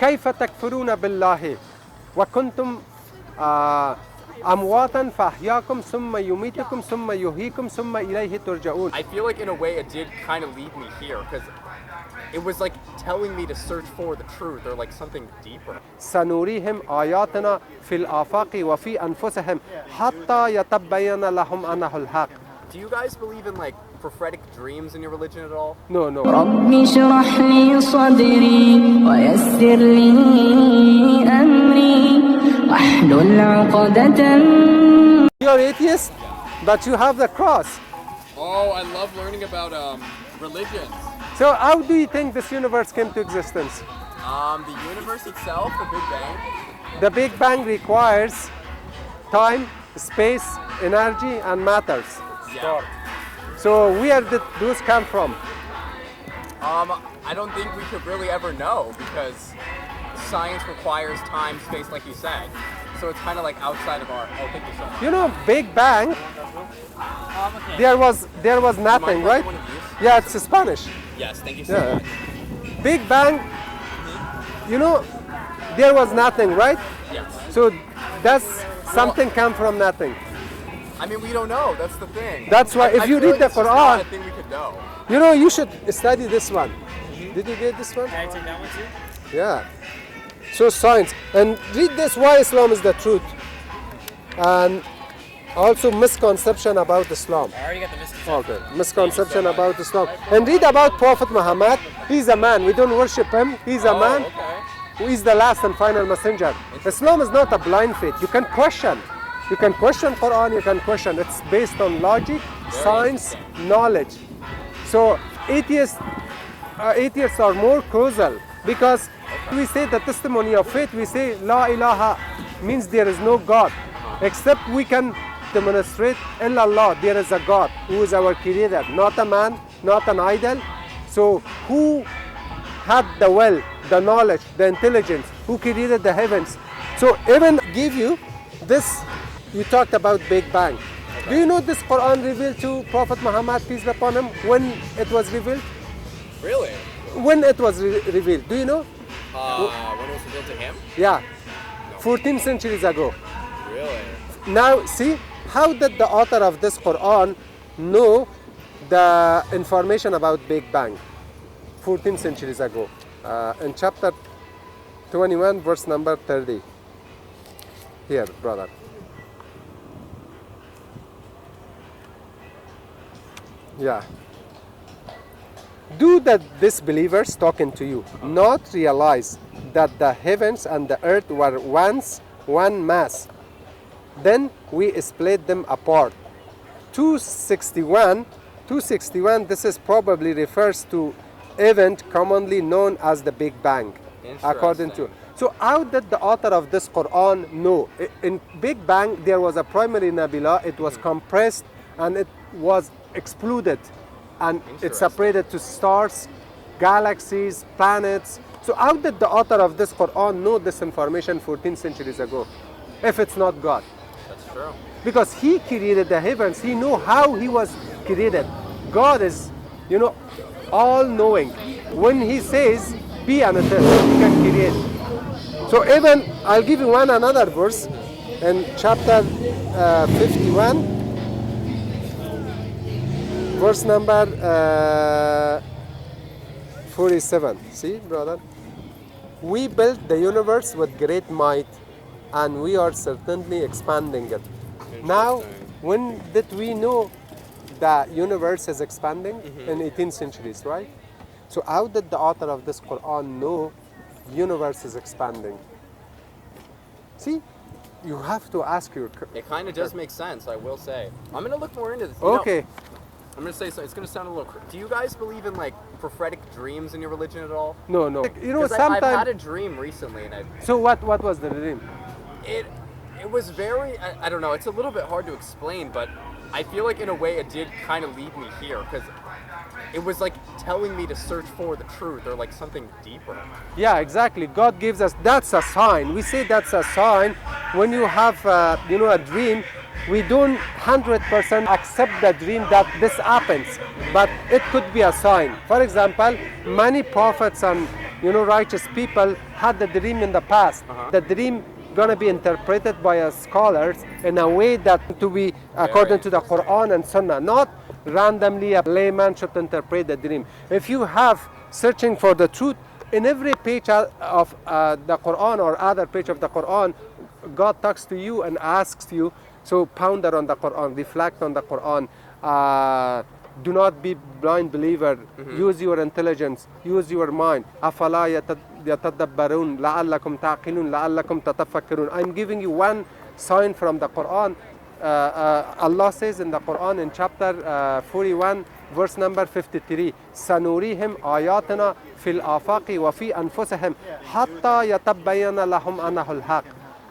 كيف تكفرون بالله وكنتم أمواتا فأحياكم ثم يميتكم ثم يحييكم ثم إليه ترجعون. I feel like in a way it did kind of lead me here because it was like telling me to search for the truth or like something deeper. سنريهم آياتنا في الآفاق وفي أنفسهم حتى يتبين لهم أنه الحق. Do you guys believe in like prophetic dreams in your religion at all? No, no. رب اشرح لي صدري ويسر لي أمري واحلل عقدة. You're atheist, but you have the cross. Oh, I love learning about religions. So how do you think this universe came to existence? The universe itself, the Big Bang. The Big Bang requires time, space, energy, and matters. Yeah. So where did those come from? I don't think we could really ever know because science requires time, space, like you said. So it's kind of like outside of our. Oh, thank you so much. You know, Big Bang. There was nothing, Mind right? one of these? Yeah, it's Spanish. Yes, thank you so Yeah. much. Big Bang. You know, there was nothing, right? Yes. So does something come from nothing? I mean, we don't know. That's the thing. That's why if I you feel read like the it's just not Quran, a thing we could know. you know, you should study this one. Did you get this one? Can I take that one too? Yeah. So science. And read this, why Islam is the truth. And also misconception about Islam. I already got the misconception. Okay. Misconception about Islam. And read about Prophet Muhammad. He's a man. We don't worship him. He's a man Okay. who is the last and final messenger. Islam is not a blind faith. You can question. You can question Quran, you can question. It's based on logic, science, knowledge. So atheists are more causal because we say the testimony of faith, we say La ilaha means there is no God. Except we can demonstrate illallah, there is a God who is our creator, not a man, not an idol. So who had the will, the knowledge, the intelligence, who created the heavens. So even give you this. You talked about Big Bang. Do you know this Quran revealed to Prophet Muhammad, peace be upon him, when it was revealed? Really? When it was revealed, do you know? When it was revealed to him? Yeah, 14 centuries ago. Really? Now, see, how did the author of this Quran know the information about Big Bang 14 centuries ago? In chapter 21, verse number 30. Here, brother. Yeah. Do the disbelievers talking to you not realize that the heavens and the earth were once one mass? Then we split them apart. 261, this is probably refers to event commonly known as the Big Bang, according to. So how did the author of this Quran know? In Big Bang, there was a primary nebula, it was compressed and it was exploded and it separated to stars, galaxies, planets. So how did the author of this Quran know this information 14 centuries ago if it's not God? That's true. Because he created the heavens, he knew how he was created. God is, you know, all knowing. When he says be an atheist, he can create. So even I'll give you another verse in chapter 51, verse number 47. See, brother? We built the universe with great might and we are certainly expanding it. Now, when did we know the universe is expanding? In 18th centuries, right? So how did the author of this Quran know universe is expanding? See, you have to ask your... It kind of does make sense, I will say. I'm going to look more into this. Okay. I'm going to say so. It's going to sound a little... Do you guys believe in like prophetic dreams in your religion at all? No, no. You know, Because sometimes... I've had a dream recently and So what was the dream? it was very... I don't know. It's a little bit hard to explain, but I feel like in a way it did kind of lead me here because it was like telling me to search for the truth or like something deeper. Yeah, exactly. God gives us, that's a sign. We say that's a sign. When you have, you know, a dream, we don't 100% accept the dream that this happens, but it could be a sign. For example, many prophets and righteous people had the dream in the past. The dream gonna be interpreted by scholars in a way that to be according to the Quran and Sunnah, not randomly a layman should interpret the dream. If you have searching for the truth in every page of the Quran or other page of the Quran, God talks to you and asks you, so ponder on the Quran, reflect on the Quran, do not be blind believer, use your intelligence, use your mind. أَفَلَا يَتَدَبَّرُونَ لَعَلَّكُمْ تَعْقِلُونَ لَعَلَّكُمْ تَتَفَكَّرُونَ. I'm giving you one sign from the Quran. Allah says in the Quran in chapter 41, verse number 53, سَنُورِيهِمْ آيَاتِنَا فِي الْآفَاقِ وَفِي أَنفُسِهِمْ حَتَّى يَتَبَّيَّنَ لَهُمْ أَنَّهُ الْحَقُّ.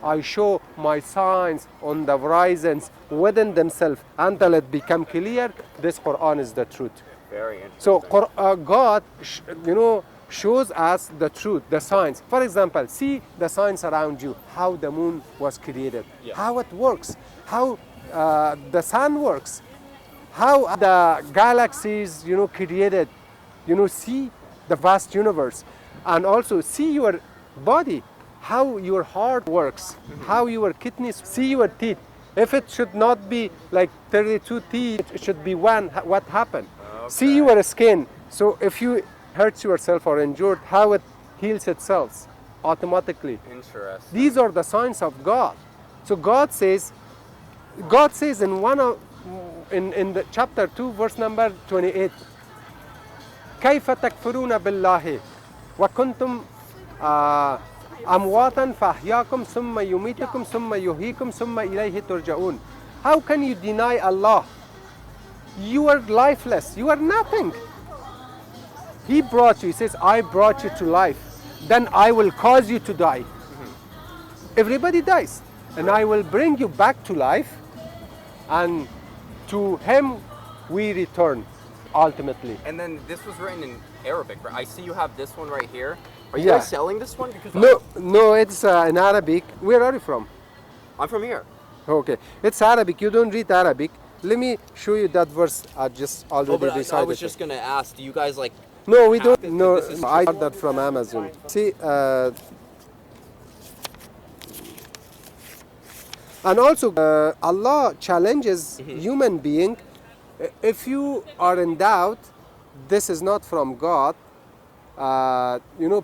I show my signs on the horizons within themselves until it become clear this Quran is the truth. Very interesting. So God, shows us the truth, the signs. For example, see the signs around you, how the moon was created, how it works, how the sun works, how the galaxies, created. See the vast universe, and also see your body, how your heart works, how your kidneys, see your teeth. If it should not be like 32 teeth, it should be one. What happened? Okay. See your skin. So if you hurt yourself or injured, how it heals itself automatically. Interesting. These are the signs of God. So God says in the chapter 2, verse number 28, كيف تكفرون بالله وكنتم أمواتا فأحياكم ثم يميتكم ثم يحييكم ثم إليه ترجعون. How can you deny Allah? You are lifeless. You are nothing. He brought you. He says, I brought you to life. Then I will cause you to die. Everybody dies. And I will bring you back to life. And to Him we return ultimately. And then this was written in Arabic, right? I see you have this one right here. Are you Yeah. guys selling this one? Because No, it's in Arabic. Where are you from? I'm from here. Okay, it's Arabic. You don't read Arabic. Let me show you that verse. I just already decided. I was just gonna ask, do you guys like? No, we don't. this- No, this is- I got that from Amazon. See, and also Allah challenges human being. If you are in doubt, this is not from God.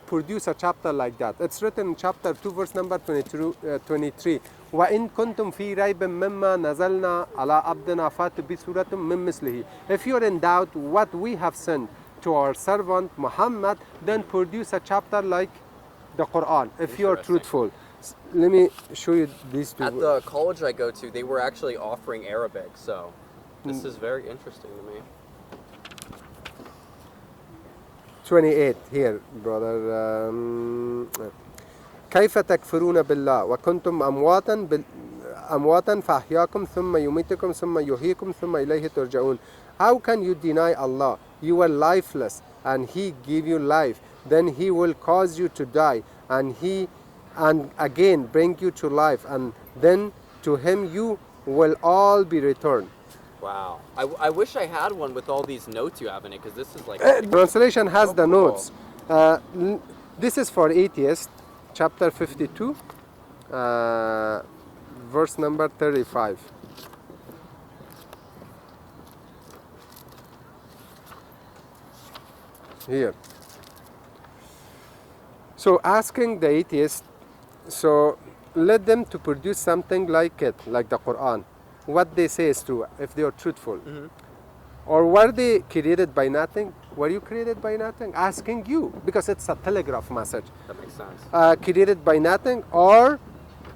Produce a chapter like that. It's written in chapter 2, verse number 23. وَإِن كُنْتُمْ فِي رَيْبٍ مِّمَّا نَزَلْنَا عَلَىٰ عَبْدِنَا فَأْتُوا بِسُورَةٍ مِّن مِّثْلِهِ. If you're in doubt what we have sent to our servant Muhammad, then produce a chapter like the Quran, if you're Interesting. truthful. Let me show you these two. At the college I go to, they were actually offering Arabic, so this is very interesting to me. 28 here, brother. كيف تكفرون بالله وكنتم أمواتا فأحياكم ثم يميتكم ثم يحييكم ثم إليه ترجعون. How can you deny Allah? You are lifeless and He give you life. Then He will cause you to die and again bring you to life, and then to Him you will all be returned. Wow. I wish I had one with all these notes you have in it, because this is like... Translation has the cool. notes. This is for atheists, chapter 52, verse number 35. Here. So asking the atheist, so let them to produce something like it, like the Quran. What they say is true, if they are truthful. Or were they created by nothing? Were you created by nothing? Asking you, because it's a telegraph message. That makes sense. Created by nothing, or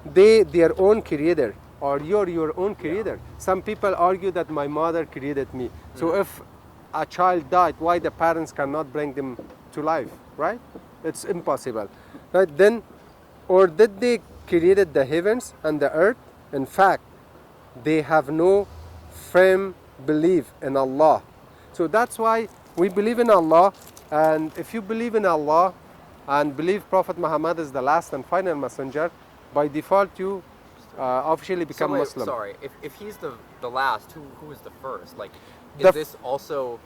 they their own creator, or you're your own creator. Some people argue that my mother created me. So if a child died, why the parents cannot bring them to life, right? It's impossible. Right? Then, or did they created the heavens and the earth? In fact, they have no firm belief in Allah. So that's why we believe in Allah, and if you believe in Allah and believe Prophet Muhammad is the last and final messenger, by default you officially become So wait, Muslim. Sorry, if he's the last, who is the first? Like, is The this also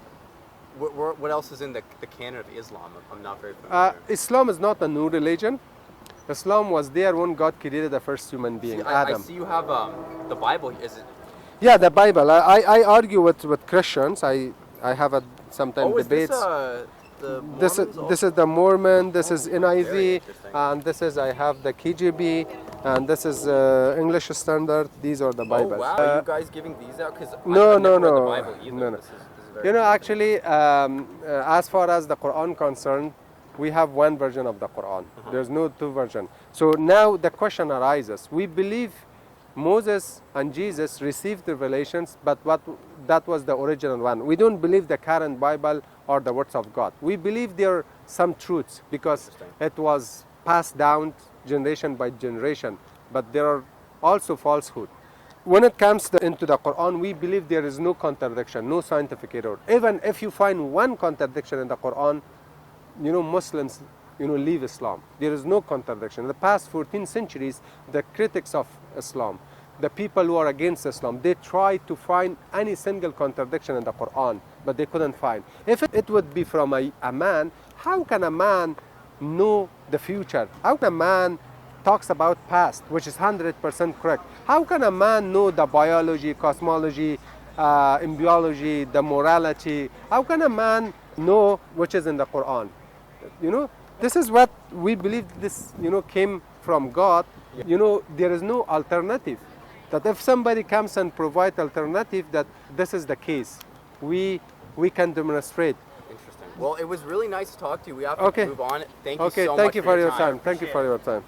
what else is in the canon of Islam? I'm not very familiar. Islam is not a new religion. Islam was there when God created the first human being, I Adam. see you have the Bible. Is it? Yeah, the Bible. I argue with Christians. I have a sometimes Oh, is this debates. the This is Mormons this is the Mormon. This is very NIV, interesting. and this is I have the KJV, and this is English Standard. These are the Oh Bibles. wow! Are you guys giving these out? Because No, I've never no, read the no. Bible either. No, no. This is very You know, actually, as far as the Quran concerned, we have one version of the Quran. There's no two versions. So now the question arises. We believe Moses and Jesus received the revelations, but that was the original one. We don't believe the current Bible or the words of God. We believe there are some truths because it was passed down generation by generation, but there are also falsehood. When it comes into the Quran, we believe there is no contradiction, no scientific error. Even if you find one contradiction in the Quran, you know, Muslims, you know, leave Islam. There is no contradiction. In the past 14 centuries, the critics of Islam, the people who are against Islam, they tried to find any single contradiction in the Quran, but they couldn't find. If it would be from a man, how can a man know the future? How can a man talks about past, which is 100% correct? How can a man know the biology, cosmology, embryology, the morality? How can a man know which is in the Quran? You know, this is what we believe. This, you know, came from God. You know, there is no alternative. That if somebody comes and provide alternative, that this is the case, we can demonstrate. interesting. Well, it was really nice to talk to you. We have to Okay. move on. Thank you Okay, so much thank you for your time. time. Thank you for your time.